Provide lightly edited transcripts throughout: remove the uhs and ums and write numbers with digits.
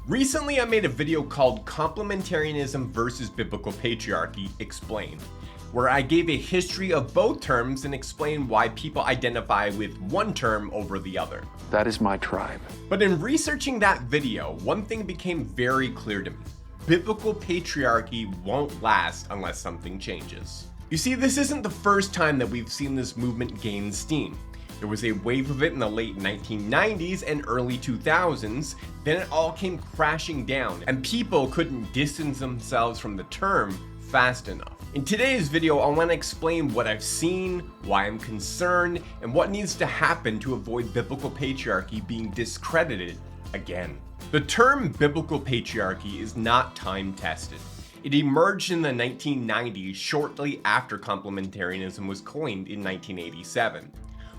Recently, I made a video called Complementarianism versus Biblical Patriarchy Explained, where I gave a history of both terms and explained why people identify with one term over the other. That is my tribe. But in researching that video, one thing became very clear to me. Biblical patriarchy won't last unless something changes. You see, this isn't the first time that we've seen this movement gain steam. There was a wave of it in the late 1990s and early 2000s, then it all came crashing down, and people couldn't distance themselves from the term fast enough. In today's video, I want to explain what I've seen, why I'm concerned, and what needs to happen to avoid biblical patriarchy being discredited again. The term biblical patriarchy is not time-tested. It emerged in the 1990s shortly after complementarianism was coined in 1987.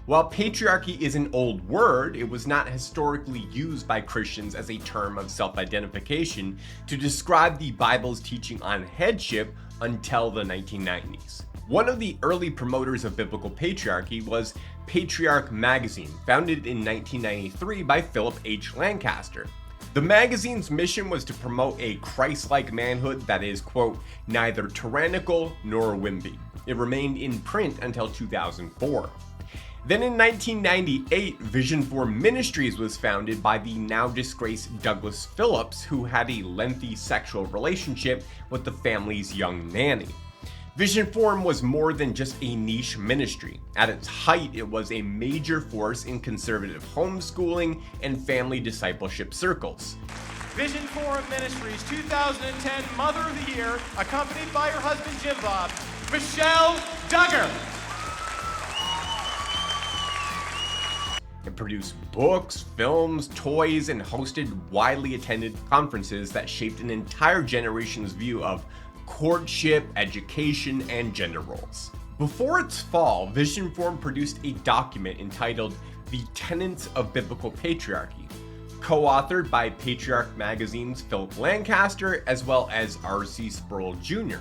While patriarchy is an old word, it was not historically used by Christians as a term of self-identification to describe the Bible's teaching on headship until the 1990s. One of the early promoters of biblical patriarchy was Patriarch magazine, founded in 1993 by Philip H. Lancaster. The magazine's mission was to promote a Christ-like manhood that is, quote, neither tyrannical nor wimpy. It remained in print until 2004. Then in 1998, Vision for Ministries was founded by the now disgraced Douglas Phillips, who had a lengthy sexual relationship with the family's young nanny. Vision Forum was more than just a niche ministry. At its height, it was a major force in conservative homeschooling and family discipleship circles. Vision Forum Ministries 2010 Mother of the Year, accompanied by her husband Jim Bob, Michelle Duggar. It produced books, films, toys, and hosted widely attended conferences that shaped an entire generation's view of courtship, education, and gender roles. Before its fall, Vision Forum produced a document entitled The Tenets of Biblical Patriarchy, co-authored by Patriarch magazine's Philip Lancaster as well as R.C. Sproul Jr.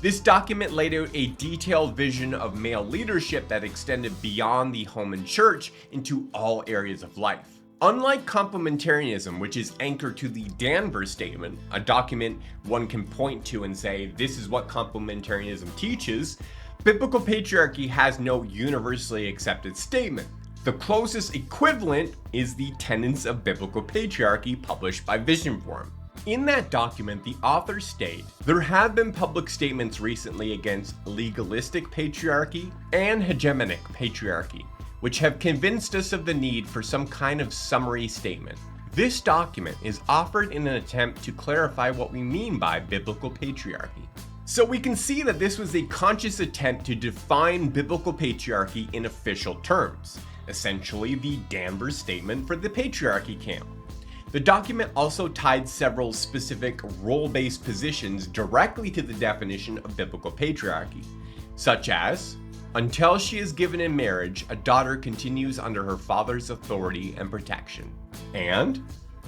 This document laid out a detailed vision of male leadership that extended beyond the home and church into all areas of life. Unlike complementarianism, which is anchored to the Danvers Statement, a document one can point to and say, this is what complementarianism teaches, biblical patriarchy has no universally accepted statement. The closest equivalent is the Tenets of Biblical Patriarchy published by Vision Forum. In that document, the authors state, there have been public statements recently against legalistic patriarchy and hegemonic patriarchy, which have convinced us of the need for some kind of summary statement. This document is offered in an attempt to clarify what we mean by biblical patriarchy. So we can see that this was a conscious attempt to define biblical patriarchy in official terms, essentially the Danvers Statement for the patriarchy camp. The document also tied several specific role-based positions directly to the definition of biblical patriarchy, such as, until she is given in marriage, a daughter continues under her father's authority and protection. And,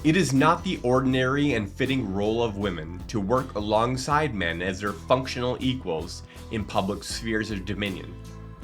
it is not the ordinary and fitting role of women to work alongside men as their functional equals in public spheres of dominion,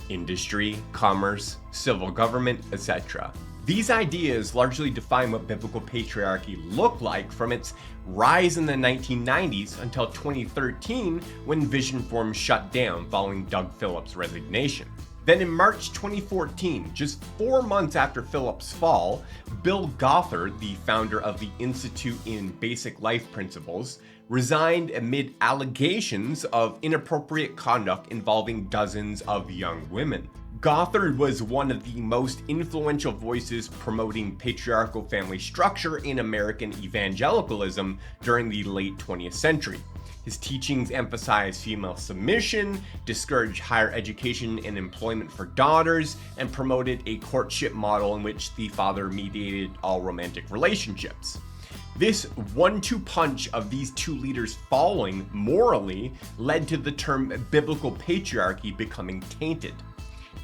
industry, commerce, civil government, etc. These ideas largely define what biblical patriarchy looked like from its rise in the 1990s until 2013 when Vision Forum shut down following Doug Phillips' resignation. Then in March 2014, just 4 months after Phillips' fall, Bill Gothard, the founder of the Institute in Basic Life Principles, resigned amid allegations of inappropriate conduct involving dozens of young women. Gothard was one of the most influential voices promoting patriarchal family structure in American evangelicalism during the late 20th century. His teachings emphasized female submission, discouraged higher education and employment for daughters, and promoted a courtship model in which the father mediated all romantic relationships. This 1-2 punch of these two leaders falling morally led to the term biblical patriarchy becoming tainted.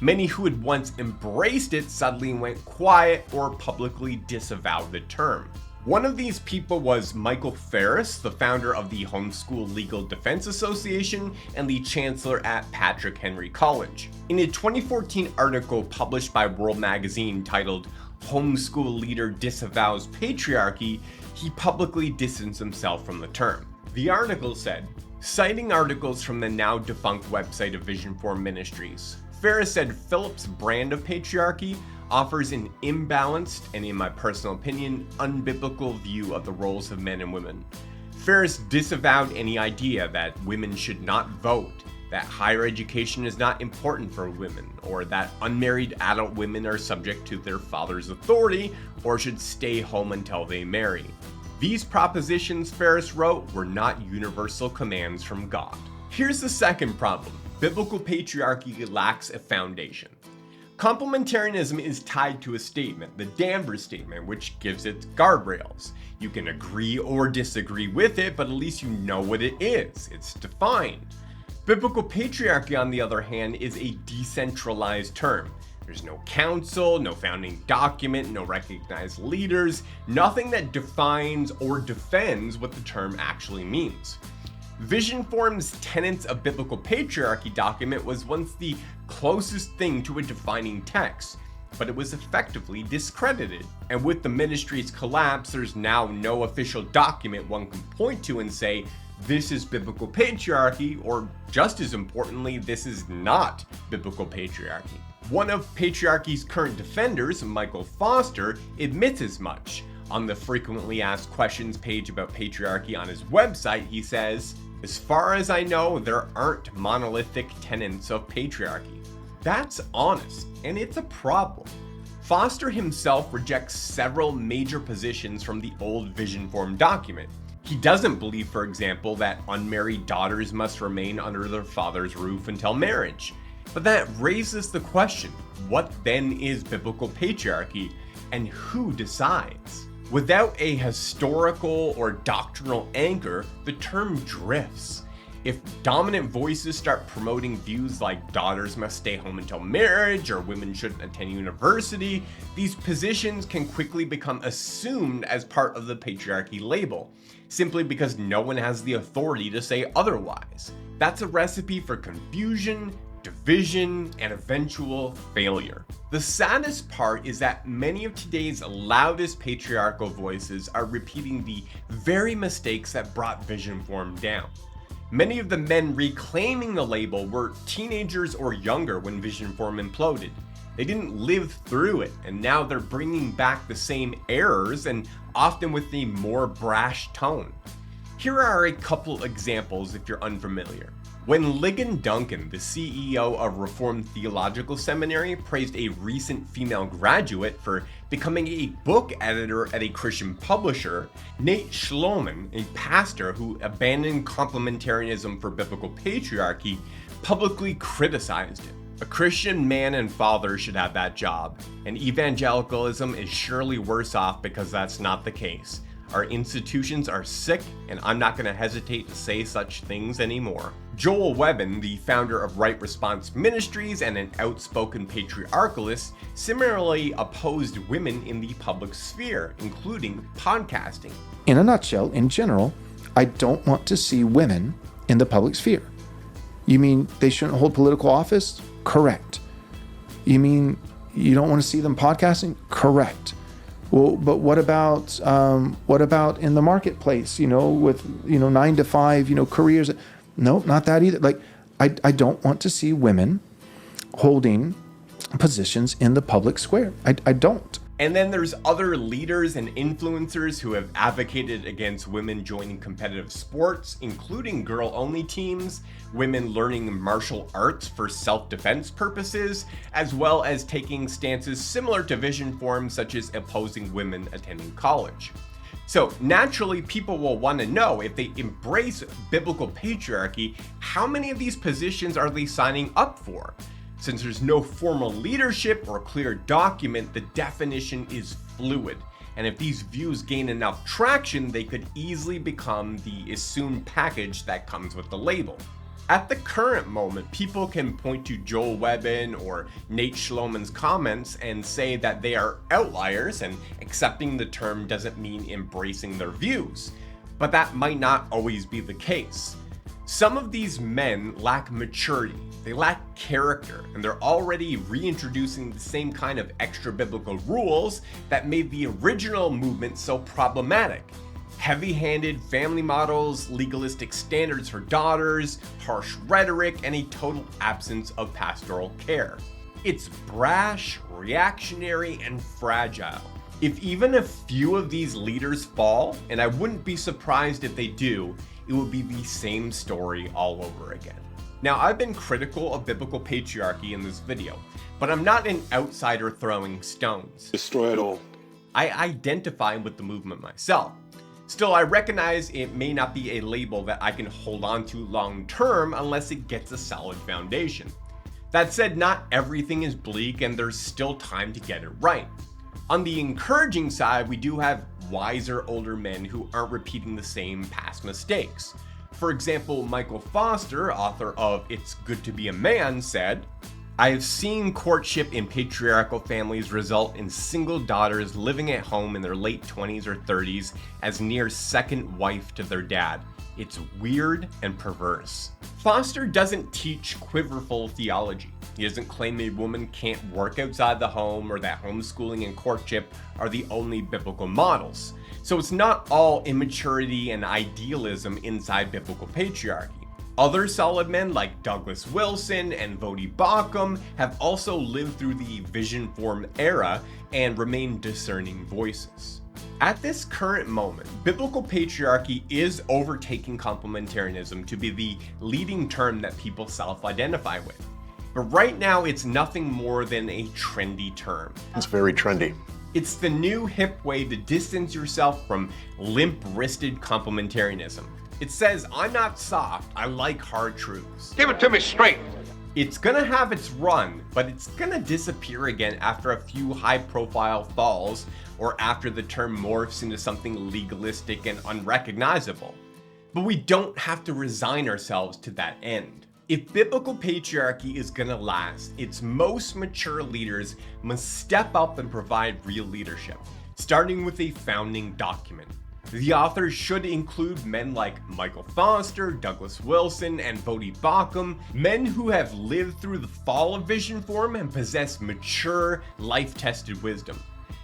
Many who had once embraced it suddenly went quiet or publicly disavowed the term. One of these people was Michael Ferris, the founder of the Homeschool Legal Defense Association and the chancellor at Patrick Henry College. In a 2014 article published by World Magazine titled "Homeschool Leader Disavows Patriarchy," he publicly distanced himself from the term. The article said, citing articles from the now defunct website of Vision Form Ministries, Ferris said Phillips' brand of patriarchy offers an imbalanced and, in my personal opinion, unbiblical view of the roles of men and women. Ferris disavowed any idea that women should not vote, that higher education is not important for women, or that unmarried adult women are subject to their father's authority or should stay home until they marry. These propositions, Ferris wrote, were not universal commands from God. Here's the second problem. Biblical patriarchy lacks a foundation. Complementarianism is tied to a statement, the Danvers statement, which gives it guardrails. You can agree or disagree with it, but at least you know what it is. It's defined. Biblical patriarchy, on the other hand, is a decentralized term. There's no council, no founding document, no recognized leaders, nothing that defines or defends what the term actually means. Vision Form's Tenets of Biblical Patriarchy document was once the closest thing to a defining text, but it was effectively discredited. And with the ministry's collapse, there's now no official document one can point to and say, this is biblical patriarchy, or just as importantly, this is not biblical patriarchy. One of patriarchy's current defenders, Michael Foster, admits as much. On the frequently asked questions page about patriarchy on his website, he says, as far as I know, there aren't monolithic tenets of patriarchy. That's honest, and it's a problem. Foster himself rejects several major positions from the old Vision Form document. He doesn't believe, for example, that unmarried daughters must remain under their father's roof until marriage. But that raises the question, what then is biblical patriarchy, and who decides? Without a historical or doctrinal anchor, the term drifts. If dominant voices start promoting views like daughters must stay home until marriage or women shouldn't attend university, these positions can quickly become assumed as part of the patriarchy label, simply because no one has the authority to say otherwise. That's a recipe for confusion, division, and eventual failure. The saddest part is that many of today's loudest patriarchal voices are repeating the very mistakes that brought Vision Form down. Many of the men reclaiming the label were teenagers or younger when Vision Form imploded. They didn't live through it, and now they're bringing back the same errors and often with a more brash tone. Here are a couple examples if you're unfamiliar. When Ligon Duncan, the CEO of Reformed Theological Seminary, praised a recent female graduate for becoming a book editor at a Christian publisher, Nate Schloman, a pastor who abandoned complementarianism for biblical patriarchy, publicly criticized it. A Christian man and father should have that job, and evangelicalism is surely worse off because that's not the case. Our institutions are sick, and I'm not going to hesitate to say such things anymore. Joel Webbin, the founder of Right Response Ministries and an outspoken patriarchalist, similarly opposed women in the public sphere, including podcasting. In a nutshell, in general, I don't want to see women in the public sphere. You mean they shouldn't hold political office? Correct. You mean you don't want to see them podcasting? Correct. Well, but what about in the marketplace, with, 9 to 5, careers? No, not that either. Like, I don't want to see women holding positions in the public square. I don't. And then there's other leaders and influencers who have advocated against women joining competitive sports, including girl-only teams, women learning martial arts for self-defense purposes, as well as taking stances similar to Vision Form, such as opposing women attending college. So naturally, people will want to know, if they embrace biblical patriarchy, how many of these positions are they signing up for? Since there's no formal leadership or clear document, the definition is fluid. And if these views gain enough traction, they could easily become the assumed package that comes with the label. At the current moment, people can point to Joel Webbin or Nate Schloman's comments and say that they are outliers, and accepting the term doesn't mean embracing their views. But that might not always be the case. Some of these men lack maturity, they lack character, and they're already reintroducing the same kind of extra biblical rules that made the original movement so problematic. heavy-handed family models, legalistic standards for daughters, harsh rhetoric, and a total absence of pastoral care. It's brash, reactionary, and fragile. If even a few of these leaders fall, and I wouldn't be surprised if they do, it would be the same story all over again. Now, I've been critical of biblical patriarchy in this video, but I'm not an outsider throwing stones. Destroy it all. I identify with the movement myself. Still, I recognize it may not be a label that I can hold on to long term unless it gets a solid foundation. That said, not everything is bleak and there's still time to get it right. On the encouraging side, we do have wiser older men who aren't repeating the same past mistakes. For example, Michael Foster, author of It's Good to Be a Man, said, "I have seen courtship in patriarchal families result in single daughters living at home in their late 20s or 30s as near second wife to their dad. It's weird and perverse." Foster doesn't teach quiverful theology. He doesn't claim a woman can't work outside the home or that homeschooling and courtship are the only biblical models. So it's not all immaturity and idealism inside biblical patriarchy. Other solid men like Douglas Wilson and Vodi Bakum have also lived through the vision form era and remain discerning voices. At this current moment, biblical patriarchy is overtaking complementarianism to be the leading term that people self-identify with. But right now, it's nothing more than a trendy term. It's very trendy. It's the new hip way to distance yourself from limp-wristed complementarianism. It says, I'm not soft, I like hard truths. Give it to me straight. It's gonna have its run, but it's gonna disappear again after a few high-profile falls or after the term morphs into something legalistic and unrecognizable. But we don't have to resign ourselves to that end. If biblical patriarchy is gonna last, its most mature leaders must step up and provide real leadership, starting with a founding document. The authors should include men like Michael Foster, Douglas Wilson, and Vodi Bakum, men who have lived through the fall of vision form and possess mature, life-tested wisdom.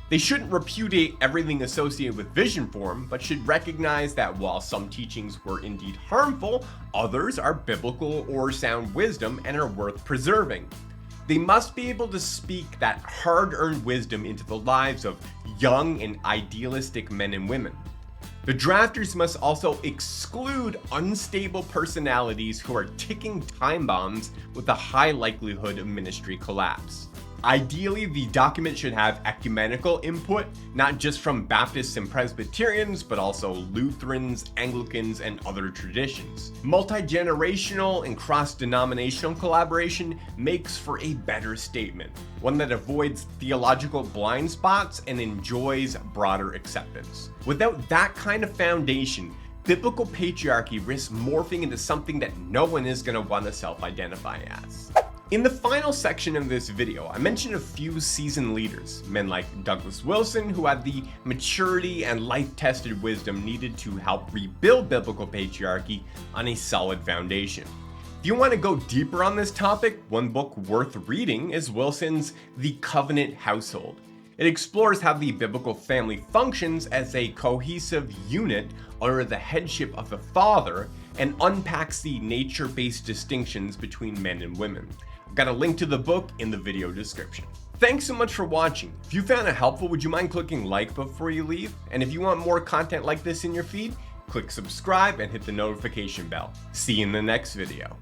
They shouldn't repudiate everything associated with vision form, but should recognize that while some teachings were indeed harmful, others are biblical or sound wisdom and are worth preserving. They must be able to speak that hard-earned wisdom into the lives of young and idealistic men and women. The drafters must also exclude unstable personalities who are ticking time bombs with a high likelihood of ministry collapse. Ideally, the document should have ecumenical input, not just from Baptists and Presbyterians, but also Lutherans, Anglicans, and other traditions. Multi-generational and cross-denominational collaboration makes for a better statement, one that avoids theological blind spots and enjoys broader acceptance. Without that kind of foundation, biblical patriarchy risks morphing into something that no one is going to want to self-identify as. In the final section of this video, I mentioned a few seasoned leaders, men like Douglas Wilson, who had the maturity and life-tested wisdom needed to help rebuild biblical patriarchy on a solid foundation. If you want to go deeper on this topic, one book worth reading is Wilson's The Covenant Household. It explores how the biblical family functions as a cohesive unit under the headship of the father and unpacks the nature-based distinctions between men and women. I've got a link to the book in the video description. Thanks so much for watching. If you found it helpful, would you mind clicking like before you leave? And if you want more content like this in your feed, click subscribe and hit the notification bell. See you in the next video.